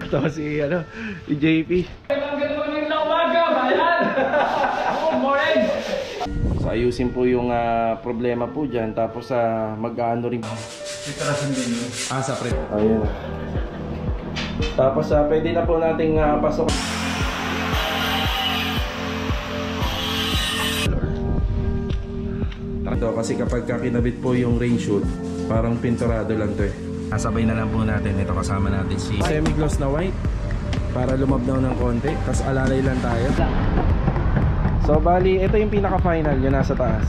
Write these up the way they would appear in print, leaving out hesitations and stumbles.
Ito si JP. Good morning. So ayusin po yung problema po dyan. Tapos mag-ano rin. Preparasan din yun. Sa prep. Ayan. Tapos pwede na po nating pasok. Ito kasi kapag kinabit po yung rain shoot, parang pinturado lang to eh. Sabay na lang po natin. Ito kasama natin si semi-gloss na white para lumabnaw ng konti. Tapos alalay lang tayo. So bali, ito yung pinaka-final, yung nasa taas.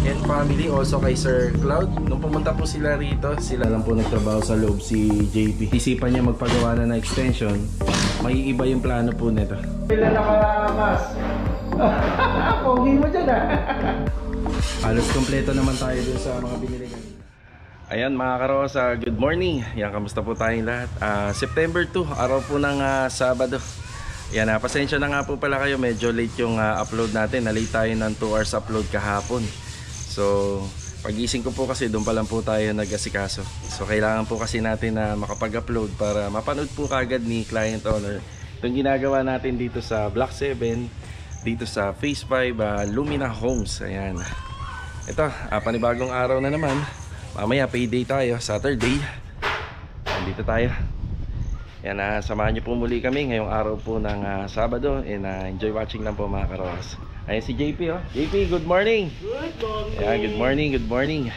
And family, also kay Sir Cloud. Nung pumunta po sila rito, sila lang po nagtrabaho sa loob, si JP. Isipan niya magpagawa na ng extension. May iba yung plano po nito. Pila nakamas. Pogi mo dyan Halos kompleto naman tayo dun sa mga binili kanina. Ayan mga karosa, good morning. Yan, kamusta po tayong lahat? September 2, araw po ng Sabado. Yan, pasensya na nga po pala kayo, medyo late yung upload natin. Na-late tayo ng 2 hours upload kahapon. So, pagising ko po kasi doon pa lang po tayo nag-asikaso. So, kailangan po kasi natin na makapag-upload para mapanood po kagad ni client owner itong ginagawa natin dito sa Block 7, dito sa Phase 5 Lumina Homes. Ayan. Ito, panibagong araw na naman. Mamaya payday tayo, Saturday. Dito tayo. Yan, samahan niyo po muli kami ngayong araw po ng Sabado. And enjoy watching lang po mga karos. Ayan si JP oh. JP, good morning. Good morning. Ayan, good morning, good morning.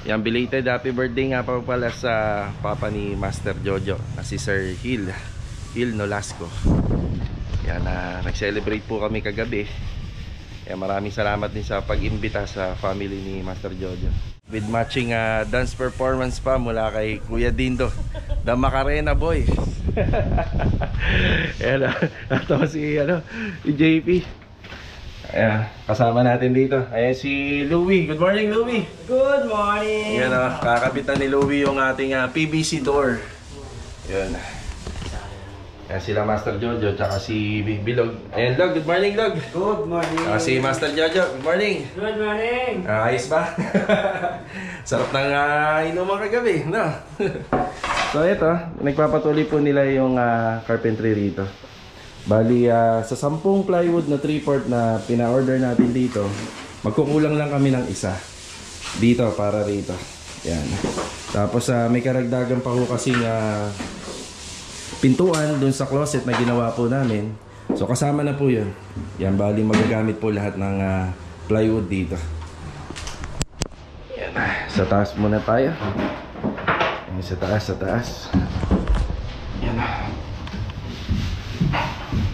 Yan, belated happy birthday nga pa pala sa papa ni Master Jojo, na si Sir Hill Nolasco. Yan, nag-celebrate po kami kagabi. Yan, maraming salamat din sa pag-imbita sa family ni Master Jojo. With matching dance performance pa mula kay Kuya Dindo, the Macarena Boy. Ayan, ito si JP. Ayan, kasama natin dito. Ayan si Louie. Good morning, Louie. Good morning. Ayan, kakabitan ni Louie yung ating PVC door. Ayan. Ayan sila Master Jojo tsaka si Bilog. Ayan, Log. Good morning, Log. Good morning. Si Master Jojo. Good morning. Good morning. Ayos ba? Sarap ng inuman kagabi, no? So ito, nagpapatuloy po nila yung carpentry rito. Bali, sa 10 plywood na 3/4 na pina-order natin dito, magkukulang lang kami ng isa dito para rito. Yan. Tapos may karagdagan pa po kasing pintuan dun sa closet na ginawa po namin. So kasama na po yun. Yan, bali magagamit po lahat ng plywood dito. Yan. Sa taas muna tayo. Yan, sa taas. Yan.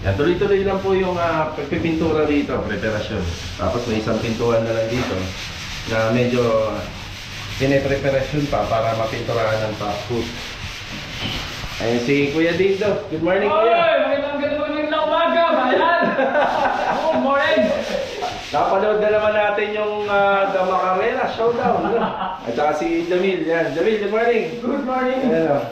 Yan, tuloy-tuloy lang po yung pagpipintura dito, preparasyon. Tapos may isang pintuan na lang dito na medyo pinipreparasyon pa para mapinturahan ng top coat. Ayan si Kuya Dindo. Good morning, Kuya. Magandang morning na umaga, bayan. Good morning. Napanood na naman natin yung The Macarena Showdown. At saka si Jamil. Yan. Jamil, good morning. Good morning. Ayan,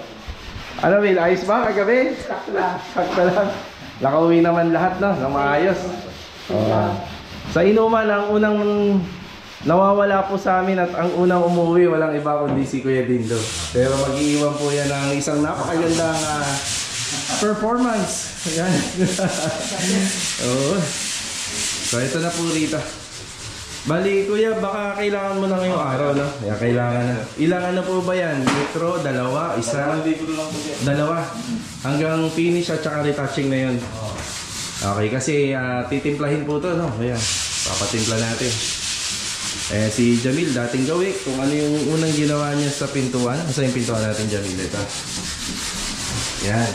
ano, Will? Ayos ba kagabi? Sakta lang. Nakauwi naman lahat, no? Nang maayos. Sa inuman, ang unang nawawala po sa amin at ang unang umuwi, walang iba kundi si Kuya Dindo. Pero mag-iiwan po yan ng isang napakagandang performance. Ayan. So ito na po rito. Bali Kuya, baka kailangan mo na ngayong araw, no? Ayan, kailangan na. Ilang ano po ba yan? Litro, dalawa, isa, dalawa. Hanggang finish at saka retouching na yun. Okay, kasi titimplahin po to, no? Ayan, papatimpla natin. Si Jamil, dating gawi, kung ano yung unang ginawa niya sa pintuan. Asa yung pintuan natin, Jamil? Ito. Yan.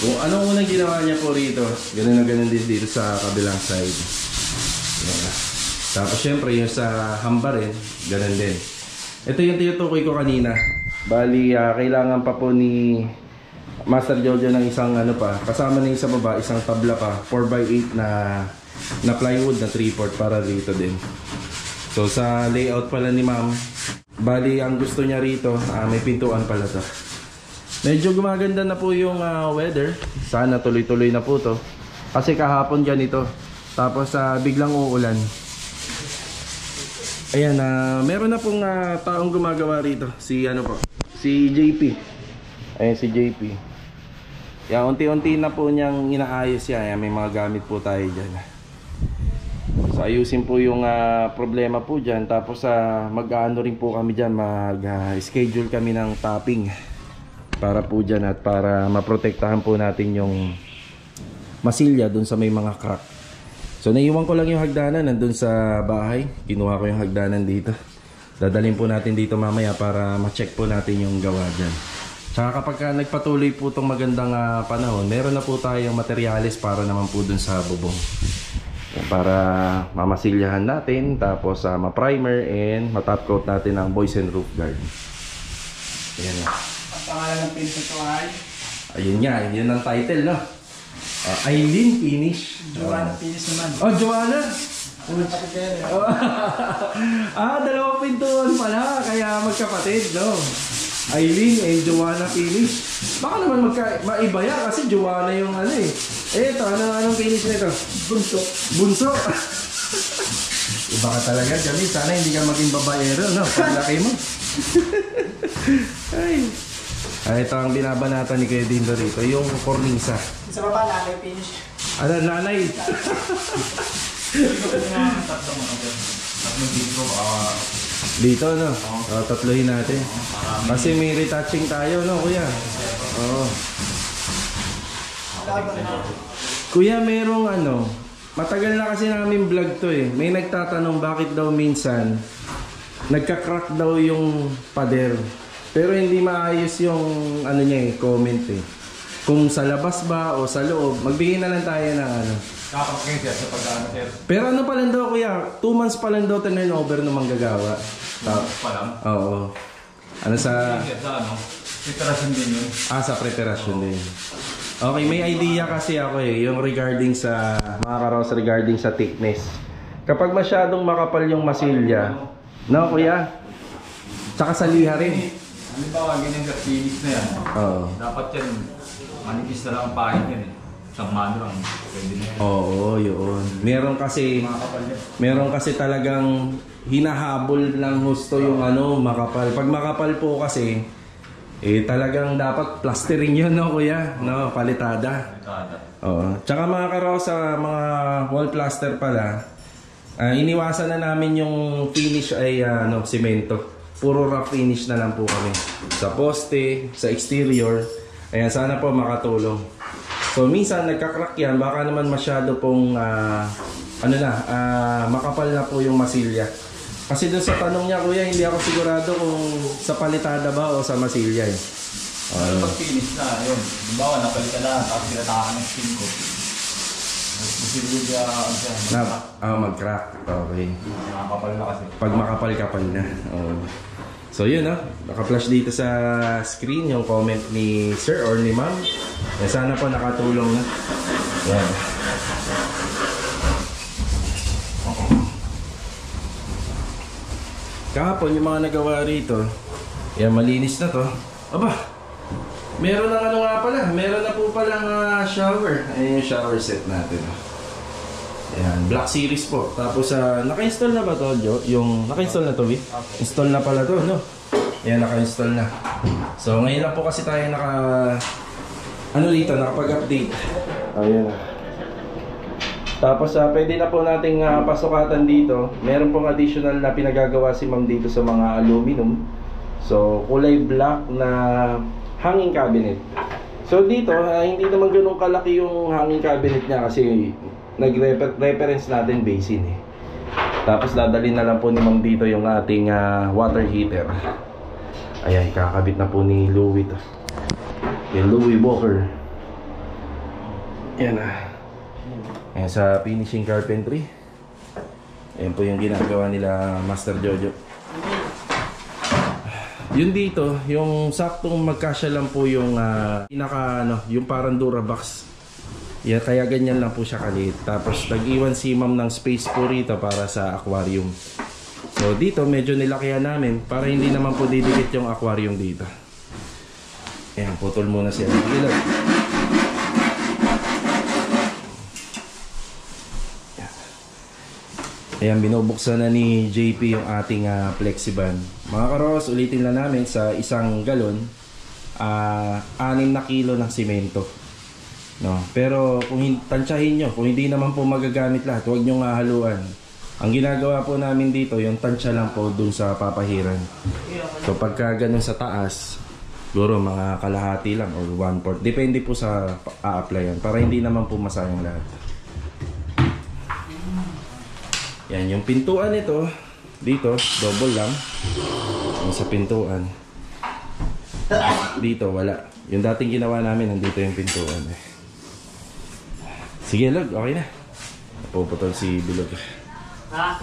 Kung anong unang ginawa niya po rito, ganun na ganun din dito sa kabilang side. Yan. Tapos syempre yung sa hamba rin, ganun din. Ito yung tinutukoy ko kanina. Bali, kailangan pa po ni Master Jojo ng isang ano pa. Kasama na yung sa baba, isang tabla pa. 4x8 na plywood na 3/4 para rito din. So sa layout pala ni ma'am, bali ang gusto niya rito, may pintuan pala to. Medyo gumaganda na po yung weather. Sana tuloy-tuloy na po to. Kasi kahapon ganito. Tapos biglang uulan. Ayan, meron na pong taong gumagawa rito. Si ano po? Si JP. Ayan si JP. Yan, unti-unti na po niyang inaayos yan. Ayan, may mga gamit po tayo dyan. So ayusin po yung problema po dyan. Tapos mag-ano rin po kami dyan, mag-schedule kami ng topping para po dyan at para maprotektahan po natin yung masilya dun sa may mga crack. So naiwan ko lang yung hagdanan nandun sa bahay. Kinuha ko yung hagdanan dito. Dadalhin po natin dito mamaya para ma-check po natin yung gawa dyan. Tsaka kapag nagpatuloy po itong magandang panahon, meron na po tayong materyales para naman po dun sa bubong. Para mamasilyahan natin, tapos ma-primer and ma-top coat natin ang Boys and Roof Guard. Ayan na. Ang pangalan ng pinto ito ay? Ayun nga, yun ang title, no? Eileen Finish. Joanna Finish naman. Oh, Joanna! Dalawang pintuan pala, kaya magkapatid, no? Eileen and Joanna Finish. Baka naman maiba yan kasi Joanna yung ano eh. Ito, anong finish nito? Bunso. Bunso. Iba ka talaga, Jamie. Sana hindi ka maging babaero, no? Paglaki mo. Ito ang binabanatan ni Kuya Dindo rito, yung cornisa. Sa baba, nanay finish. Ano, nanay? Dito, no? Tatlohin natin. Kasi may retouching tayo, no, Kuya? Oo. Kuya, merong matagal na kasi namin vlog to eh. May nagtatanong bakit daw minsan nagka-crack daw yung pader. Pero hindi maayos yung niya comment eh. Kung sa labas ba o sa loob, magbigay na lang tayo ng Kakapagin siya sa pag-ano, sir. Pero pa lang daw, Kuya? 2 months pa lang daw turnover ng manggagawa. 2 months pa lang? Oo. Sa preparasyon din yun. sa preparasyon din. Okay, may idea kasi ako eh, yung regarding sa mga karos, regarding sa thickness. Kapag masyadong makapal yung masilya, no, Kuya? Tsaka sa liha rin. Halimbawa, ganyan sa finish na yan. Oo. Dapat yan, manipis na lang ang pahit yan eh. Isang mano lang, pwede na yan. Oo, yun. Meron kasi talagang hinahabol ng husto yung makapal. Pag makapal po kasi, talagang dapat plastering yun, no, Kuya? No, palitada. Oo. Tsaka mga karosa, mga wall plaster pala, iniwasan na namin yung finish ay semento. Puro rough finish na lang po kami. Sa poste, sa exterior. Ayan, sana po makatulong. So minsan nagka-crack yan, baka naman masyado pong makapal na po yung masilya. Kasi doon sa tanong niya, Kuya, hindi ako sigurado kung sa palitada ba o sa masilya eh. Pag finish na, yun. Halimbawa, napalitan na, tapos pinatakan ng skin ko. Mag-crack. Okay. Makakapal na kasi. Pag makapal-kapal na. So yun, naka-flash dito sa screen yung comment ni Sir or ni Ma'am. Sana po nakatulong na. Yan. Kahapon yung mga nagawa rito, yan, malinis na to. Aba, meron na nga pala. Meron na po palang shower. Ayan yung shower set natin. Ayan, Black Series po. Tapos naka-install na ba to, Jo? Yung naka-install na to, Vi? Install na pala to, no? Ayan, naka-install na. So ngayon lang po kasi tayo nakapag-update. Ayan. Tapos pwede na po nating pasukatan dito. Meron pong additional na pinagagawa si Ma'am dito sa mga aluminum. So kulay black na hanging cabinet. So dito, hindi naman ganun kalaki yung hanging cabinet niya kasi nag-reference natin basin eh. Tapos dadalhin na lang po ni Ma'am dito yung ating water heater. Ayan, kakabit na po ni Louie to. Yung Louie Walker. Ayan Ayan sa finishing carpentry. Ayan po yung ginagawa nila Master Jojo. Yun dito, yung saktong magkasya lang po yung yung parang Durabox. Yeah, kaya ganyan lang po siya kaliit. Tapos nag-iwan si Ma'am ng space po rito para sa aquarium. So dito medyo nilakihan namin para hindi naman po didikit yung aquarium dito. Ayan, putol muna siya. Ayan, binubuksan na ni JP yung ating Plexiband. Mga karos, ulitin lang namin sa 1 galon. 6 na kilo ng simento. No? Pero kung tansyahin nyo, kung hindi naman po magagamit lahat, huwag nyo nga haluan. Ang ginagawa po namin dito, yung tansya lang po dun sa papahiran. So pagka ganun sa taas, siguro mga kalahati lang or 1/4. Depende po sa a-applyan para hindi naman po masayang lahat. Yan, yung pintuan nito, dito, double lang. Yung sa pintuan. Dito, wala. Yung dating ginawa namin, nandito yung pintuan. Sige, Log, okay na. Napuputol si Bilog. Ha?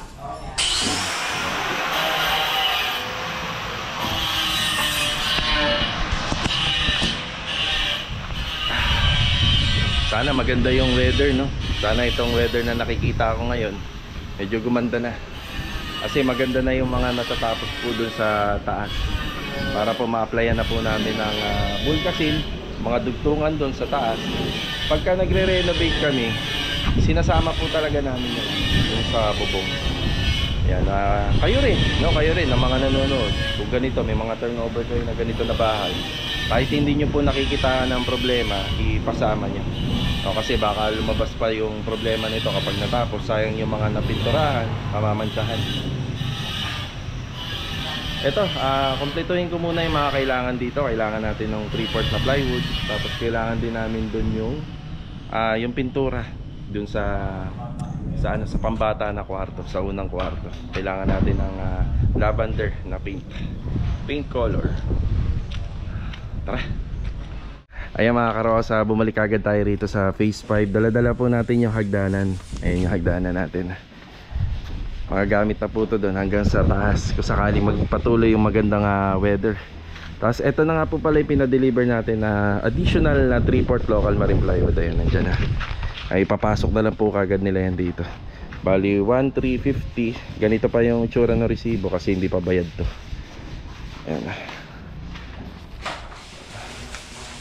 Sana maganda yung weather, no? Sana itong weather na nakikita ko ngayon medyo gumanda na. Kasi maganda na yung mga natatapos po dun sa taas. Para po ma-applyan na po namin ng bulkasil, mga dugtungan dun sa taas. Pagka nagre-renovate kami, sinasama po talaga namin yung sa bubong. Yan, kayo rin, no? Kayo rin, ng mga nanonood. Kung ganito, may mga turnover kayo na ganito na bahay, kahit hindi nyo po nakikita ng problema, ipasama nyo. No, kasi baka lumabas pa yung problema nito kapag natapos. Sayang yung mga napinturahan, mamamantsahan. Ito, kumpletuhin ko muna yung mga kailangan dito. Kailangan natin ng 3/4 na plywood. Tapos kailangan din namin dun yung pintura dun sa pambata na kwarto, sa unang kwarto. Kailangan natin ng lavender na paint color. Tara. Ayan mga karosa, bumalik agad tayo rito sa phase 5. Dala-dala po natin yung hagdanan. Ayan yung hagdanan natin. Magagamit na po ito doon hanggang sa taas kung sakaling magpatuloy yung magandang weather. Tapos eto na nga po pala yung pinadeliver natin na additional na 3/4 local marine plywood. Ayun, nandyan na. Ay papasok na lang po kagad nila yan dito. Bali 1,350. Ganito pa yung itsura ng resibo kasi hindi pa bayad to. Ayan.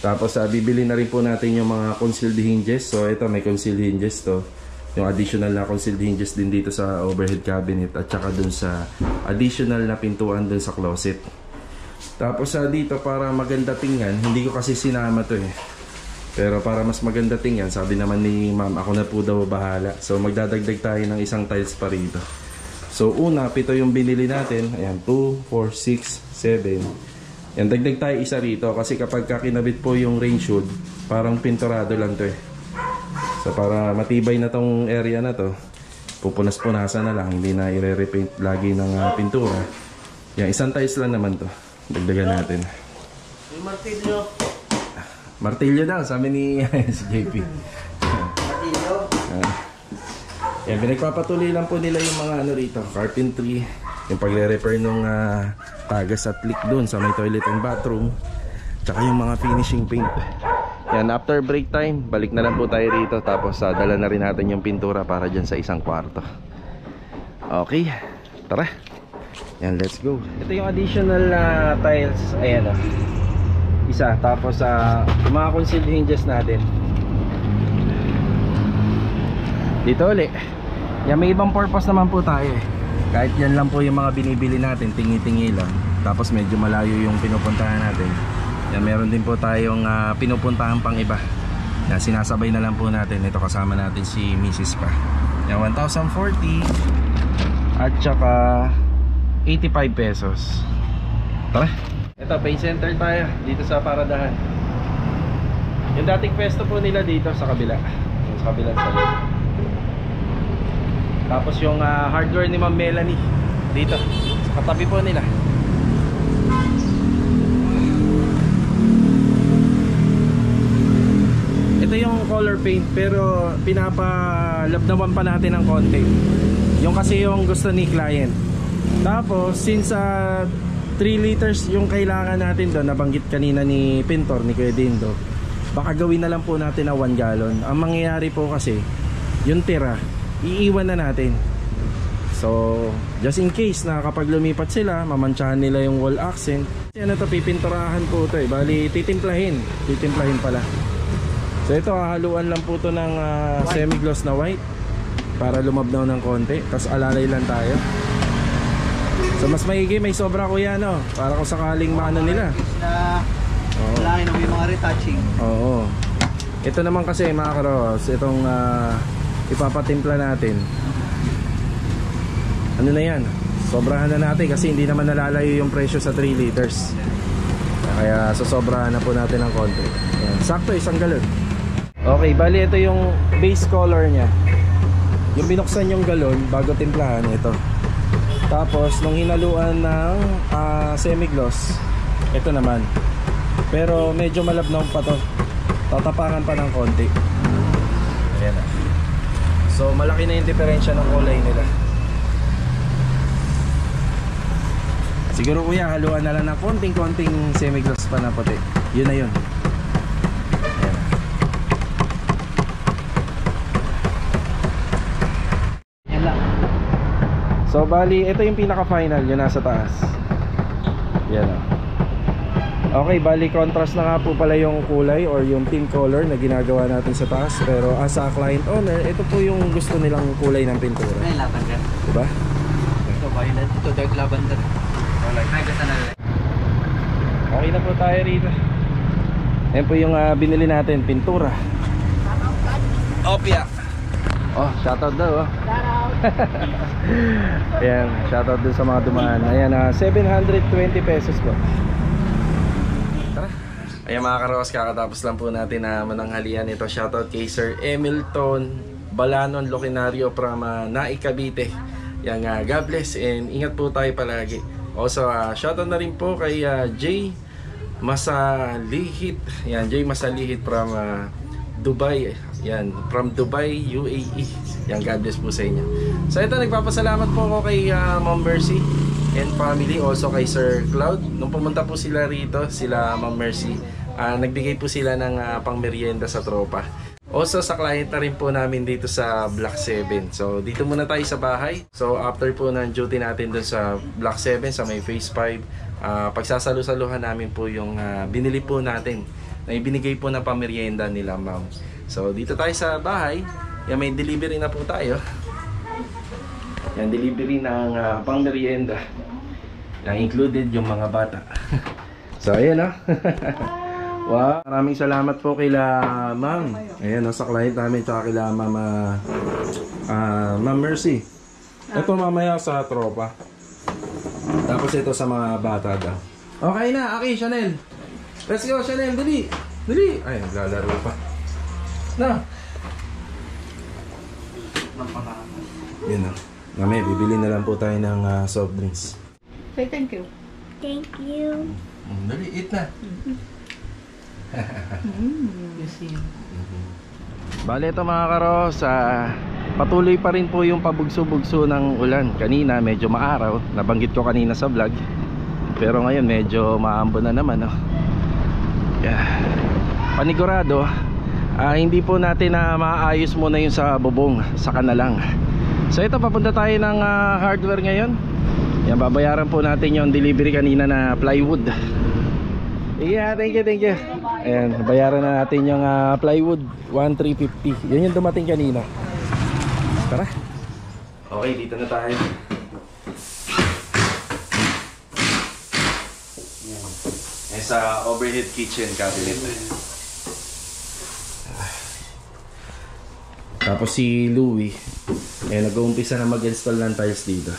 Tapos bibili na rin po natin yung mga concealed hinges. So ito may concealed hinges to. Yung additional na concealed hinges din dito sa overhead cabinet. At saka dun sa additional na pintuan dun sa closet. Tapos dito para maganda tingnan, hindi ko kasi sinama to eh. Pero para mas maganda tingnan, sabi naman ni ma'am, ako na po daw bahala. So magdadagdag tayo ng isang tiles pa rito. So una, 7 yung binili natin. Ayan, 2, 4, 6, 7. Yan, dagdag tayo isa rito kasi kapag kinabit po yung rain shoot, parang pinturado lang to eh. So para matibay na tong area na to, pupunas-punasan na lang, hindi na i-repaint lagi ng pintura. Yan, isang tiles lang naman to. Dagdagan natin. Yung martilyo. Martilyo daw, sabi ni si JP. Martilyo. Yan, pinagpapatuloy lang po nila yung mga ano rito, carpentry, yung pagre-repair nung tagas at leak dun sa may toilet and bathroom, tsaka yung mga finishing paint. Yan, after break time, balik na lang po tayo rito. Tapos dala na rin natin yung pintura para dyan sa isang kwarto. Okay, tara. Yan, let's go. Ito yung additional tiles. Ayan o, isa. Tapos yung mga concealed hinges natin dito ulit. Yan, may ibang purpose naman po tayo eh. Kahit yan lang po yung mga binibili natin, tingi-tingi lang. Tapos medyo malayo yung pinupuntahan natin. Yan, meron din po tayong pinupuntahan pang iba. Yan, sinasabay na lang po natin. Ito kasama natin si Mrs. pa. Yan, 1,040 at saka 85 pesos. Tara. Ito, paint center tayo dito sa Paradahan. Yung dating pwesto po nila dito sa kabila. Yung sa kabilang side. Tapos yung hardware ni Ma'am Melanie dito sa katabi po nila. Ito yung color paint pero pinapalabnawan pa natin ng konti. Yung kasi yung gusto ni client. Tapos since 3 liters yung kailangan natin doon, nabanggit kanina ni Pintor, ni Kuya Dindo, baka gawin na lang po natin na 1 gallon. Ang mangyayari po kasi yung tira iiwan na natin. So just in case na kapag lumipat sila, mamantsahan nila yung wall accent. Ano to, pipinturahan po ito eh. Bali titimplahin pala. So ito, haluan lang po ito ng semi-gloss na white para lumabnaw ng konti. Tapos alalay lang tayo. So mas maigi, may sobra kuya no, para kung sakaling maano nila. Oo. Wala na may mga retouching. Oo. Ito naman kasi mga karos, itong ipapatimpla natin. Ano na yan? Sobrahan na natin kasi hindi naman nalalayo yung presyo sa 3 liters. Kaya sosobrahan na po natin ng konti. Ayan. Sakto, 1 galon. Okay, bali ito yung base color nya. Yung binuksan yung galon bago timplahan, ito. Tapos nung hinaluan ng semi-gloss, ito naman. Pero medyo malabnaw pa to. Tatapangan pa ng konti. Ayan na. So malaki na yung diferensya ng kulay nila. Siguro kuya, haluan na lang ng konting-konting semi-gloss pa na puti. Yun na yun. Ayan. Yan lang. So bali, ito yung pinaka-final, yung nasa taas. Yan o. Okay, bali contrast na nga po pala yung kulay or yung team color na ginagawa natin sa taas. Pero as a client owner, ito po yung gusto nilang kulay ng pintura. Ay, lavender. Diba? Ito, violet. Ito, dark lavender. Ay, ganda na rin. Okay na po tayo rito. Ayan po yung binili natin, pintura. Opia. Oh, shoutout daw. Shoutout. Ayan, shoutout dun sa mga dumaan. Ayan, 720 pesos po. Tara. Ayan mga karos, kakatapos lang po natin na mananghalian ito. Shoutout kay Sir Emilton Balanon Locinario from Naik, Cavite. Yan, God bless and ingat po tayo palagi. Also, shoutout na rin po kay Jay Masalihit. Yan, Jay Masalihit from Dubai. Yan, from Dubai, UAE. Yan, God bless po sa inyo. So ito, nagpapasalamat po ako kay Ma'am Mercy and family. Also kay Sir Cloud. Nung pumunta po sila rito, sila Ma'am Mercy, nagbigay po sila ng pangmerienda sa tropa. Also sa client na rin po namin dito sa Block 7. So dito muna tayo sa bahay. So after po ng duty natin dun sa Block 7 sa may Phase 5, pagsasalu-saluhan namin po yung binili po natin na ibinigay po na pamerienda nila ma'am. So dito tayo sa bahay. Yan, may delivery na po tayo. Yan, delivery ng pangmerienda. Yang included yung mga bata. So ayan o. Wow, maraming salamat po kila ma'am. Ayan, sa client namin tsaka kila ma'am Mercy. Ito mamaya sa tropa. Tapos ito sa mga bata daw. Okay na, Aki, Chanel. Let's go, Chanel, dali. Dali. Ay, naglalaro pa. Na. Yan o. Mamaya, bibili na lang po tayo ng soft drinks. Say thank you. Thank you. Dali, eat na. Bale ito mga karos, patuloy pa rin po yung pabugso-bugso ng ulan. Kanina medyo maaraw, nabanggit ko kanina sa vlog. Pero ngayon medyo maambon na naman, no? Yeah. Panigurado, hindi po natin na maayos muna yung sa bubong, saka na lang. So ito, papunta tayo ng hardware ngayon. Yan, babayaran po natin yung delivery kanina na plywood. Yeah, thank you, thank you. Ayan, bayaran na natin yung plywood, 1,350. Yan yung dumating kanina. Tara. Okay, dito na tayo. Yan. Yan sa overhead kitchen cabinet. Tapos si Louie, nag-uumpisa na mag-install ng tiles dito.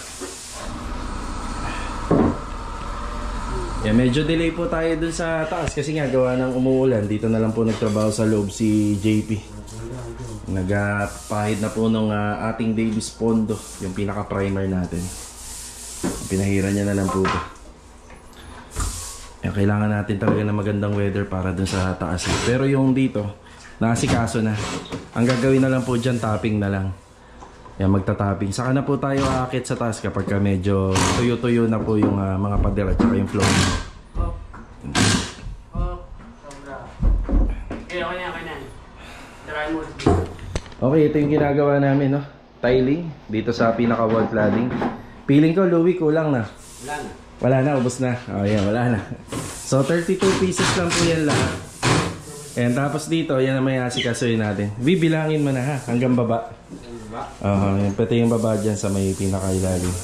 Yeah, medyo delay po tayo dun sa taas kasi nga gawa ng umuulan. Dito na lang po nagtrabaho sa loob si JP. Nagpahid na po nung ating Davis Pondo, yung pinaka-primer natin. Pinahira niya na lang po ito. Kailangan natin talaga ng magandang weather para dun sa taas. Pero yung dito, nakasikaso na. Ang gagawin na lang po dyan, topping na lang. Yan, magta-topping. Saka na po tayo aakit sa taas kapag medyo tuyo-tuyo na po yung mga pader at saka yung floor. Okay, ito yung ginagawa namin, no? Tiling dito sa pinaka-wall cladding. Feeling ko, Louie, kulang na. Wala na. Wala na, ubos na. Oh, yan, wala na. So, 32 pieces lang po yan lahat. And tapos dito, yan na may asikasuhin natin. Bibilangin mo na ha, hanggang baba. Pati yung baba dyan sa may pinakailalim.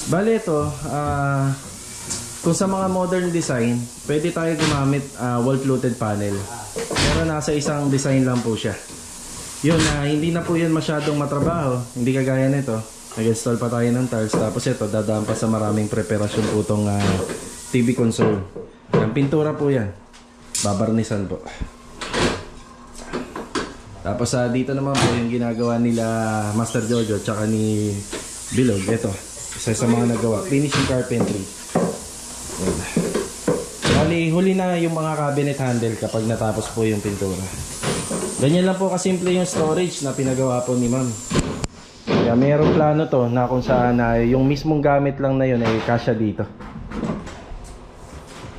Bale ito, Kung sa mga modern design, pwede tayo gumamit wall fluted panel. Pero nasa isang design lang po siya. Yun, hindi na po yun masyadong matrabaho. Hindi kagaya nito. Nag-install pa tayo ng tiles. Tapos ito, dadaan pa sa maraming preparasyon po itong TV console. Ang pintura po yan. Babarnisan po. Tapos dito naman po yung ginagawa nila Master Jojo tsaka ni Bilog. Ito, isa sa mga nagawa. Finishing carpentry. Yan. Bali, huli na yung mga cabinet handle kapag natapos po yung pintura. Ganyan lang po kasimple yung storage na pinagawa po ni ma'am. Kaya mayroong plano to na kung saan yung mismong gamit lang na yun ay kasya dito.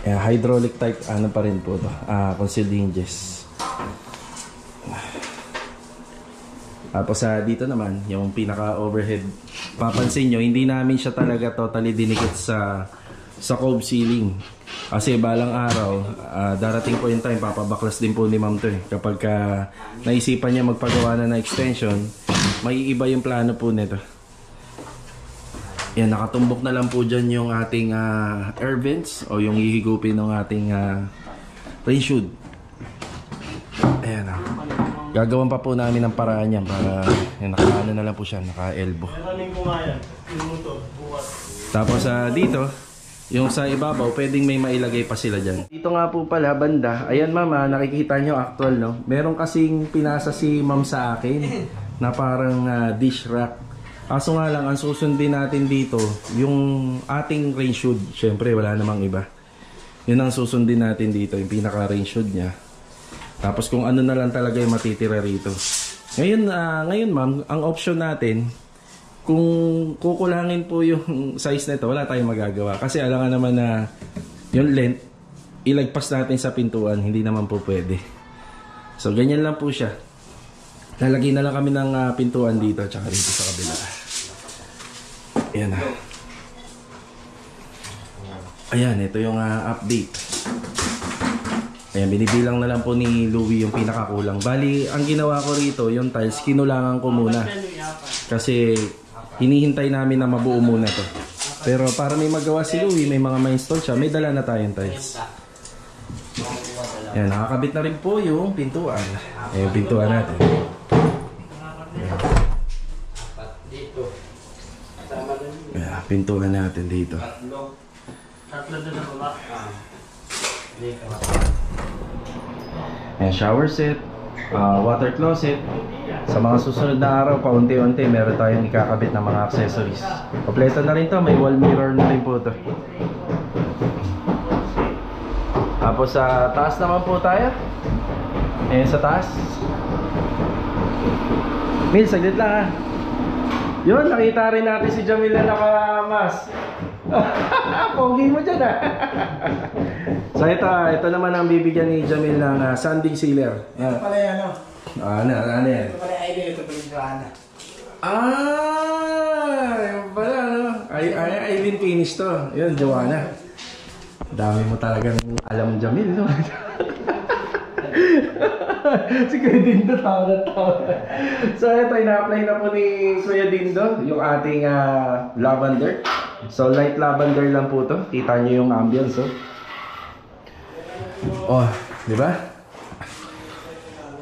Hydraulic type ano pa rin po to, concealed hinges. Tapos dito naman yung pinaka overhead, papansin nyo hindi namin siya talaga totally dinikit sa cove ceiling kasi balang araw darating po yung time papabaklas din po ni ma'am to kapag naisipan niya magpagawa na extension, may iba yung plano po nito. Yan, nakatumbok na lang po dyan yung ating air vents o yung hihigupin ng ating rain chute. Ayan gagawan pa po namin ng paraan yan para naka-ano na lang po siya, naka-elbow. Tapos dito, yung sa ibabaw, pwedeng may mailagay pa sila dyan. Dito nga po pala, banda. Ayan mama, nakikita nyo actual, no? Meron kasing pinasa si ma'am sa akin na parang dish rack. Kaso nga lang, ang susundin natin dito, yung ating rain chute. Siyempre, wala namang iba. Yun ang susundin natin dito, yung pinaka-rain chute niya. Tapos kung ano na lang talaga yung matitira rito. Ngayon ma'am, ang option natin, kung kukulangin po yung size nito, wala tayong magagawa. Kasi alam nga naman na yung length, ilagpas natin sa pintuan, hindi naman po pwede. So ganyan lang po siya. Lalagyan na lang kami ng pintuan dito, tsaka dito sa kabila. Ayan na. Ayan, ito yung update. Ayan, binibilang na lang po ni Louie yung pinakakulang. Bali, ang ginawa ko rito, yung tiles, kinulangan ko muna. Kasi hinihintay namin na mabuo muna to. Pero para may magawa si Louie, may mga ma-install siya, may dala na tayong tiles. Ayan, nakakabit na rin po yung pintuan. Ayan, yung pintuan natin. Ayan, pintuan natin dito. Ayan, shower set, water closet. Sa mga susunod na araw, paunti-unti meron tayong ikakabit na mga accessories. Kompleto na rin to, may wall mirror na rin po to. Tapos sa taas naman po tayo. Ayan sa taas. Mil, saglit lang Yun, nakita rin natin si Jamil na nakamas. Pogi mo dyan So ito naman ang bibigyan ni Jamil ng sanding sealer. Ito pala yan Ano yan? Ito pala Aileen, ito pala yung Joanna. Yung pala Aileen finish to. Yun, Joanna. Dami mo talagang alam Jamil, no? Si Kuya Dindo tawa. So ito, ina-apply na po ni Kuya Dindo yung ating lavender. So light lavender lang po to. Kita nyo yung ambience, oh, di ba?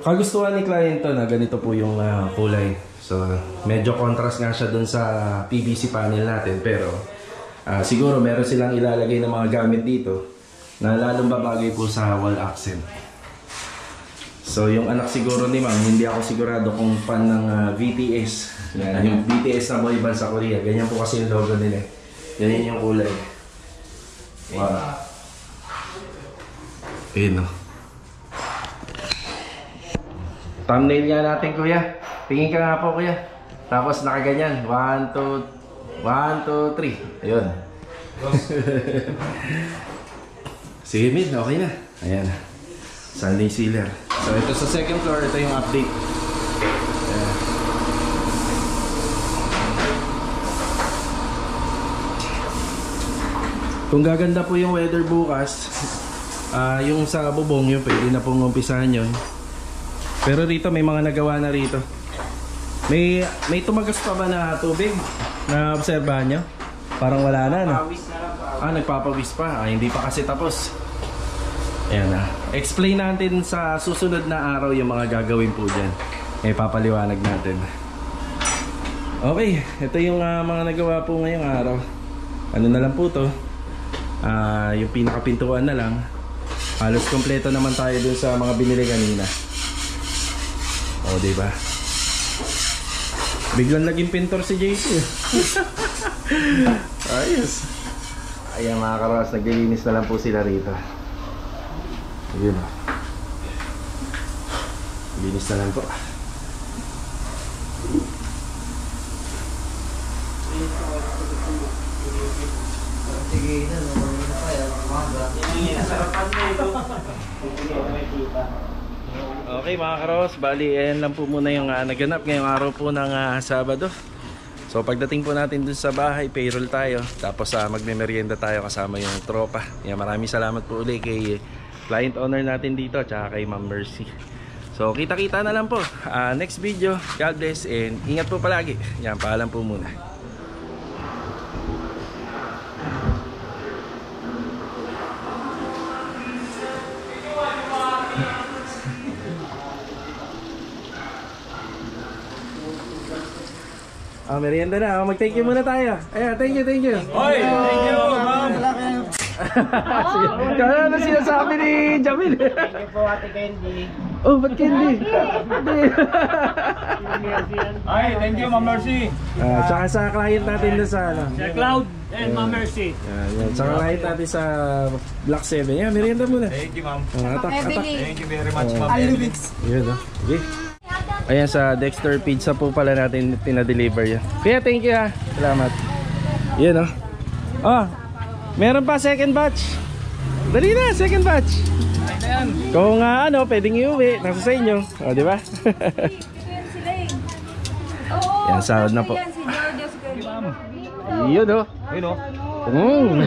Kagustuhan ni client to na ganito po yung kulay. So medyo contrast nga siya dun sa PVC panel natin, pero siguro meron silang ilalagay ng mga gamit dito na lalong babagay po sa wall accent. So yung anak siguro ni ma'am, hindi ako sigurado kung fan ng BTS. Yung BTS na boy band sa Korea. Ganyan po kasi yung logo nila. Ganyan yung kulay. Wow. Ayun o. Thumbnail nga natin, kuya. Tingin ka nga po, kuya. Tapos nakaganyan. 1, 2, 3. Ayun. Sige, mid. Okay na. Ayan. Sanding sealer. So ito sa second floor, ito yung update. Ayan. Kung gaganda po yung weather bukas, yung sa bubong yun, pwede na pong umpisahan yun. Pero rito may mga nagawa na rito. May tumagas pa ba na tubig? Na obserbahan nyo? Parang wala na, no? Nagpapawis pa. Hindi pa kasi tapos. Ayan na. Explain natin sa susunod na araw yung mga gagawin po dyan. Papaliwanag natin. Okay, ito yung mga nagawa po ngayong araw. Ano na lang po to. Yung pinakapintuan na lang. Halos kompleto naman tayo dun sa mga binili kanina. O, diba? Biglang naging pintor si JC. Ayos. Ayan mga karos, naglilinis na lang po sila rito. Ayun o. Linis na lang po. Sige na, naman na pa yan. Okay mga karos, bali ayan lang po muna yung naganap ngayong araw po ng Sabado. So pagdating po natin dun sa bahay, payroll tayo. Tapos magme-merienda tayo kasama yung tropa. Yan, maraming salamat po ulit kay client owner natin dito tsaka kay Ma'am Mercy. So kita-kita na lang po next video. God bless and ingat po palagi. Yan, paalam po muna. Merienda na. Mag-thank you muna tayo. Ayan, thank you, thank you. Oy, thank you, ma'am. Kaya na sinasabi ni Jamil. Thank you po, Ate Candy. Oh, ba't candy? Ay, thank you, Ma'am Mercy. Tsaka sa client natin na sa Sir Cloud and Ma'am Mercy. Yan. Tsaka client natin sa Block 7. Yan, merienda muna. Thank you, ma'am. Atak. Thank you very much, ma'am. Yun, oh. Okay. Ayan, sa Dexter Pizza po pala natin pinadeliver yan. Kaya thank you ha. Salamat. Yun, oh. Oh, meron pa second batch. Dali na, second batch. Kung pwedeng iuwi, nasa sa inyo. O, di ba? Yan, sahod na po. Yun, oh. Yun, oh. Mm.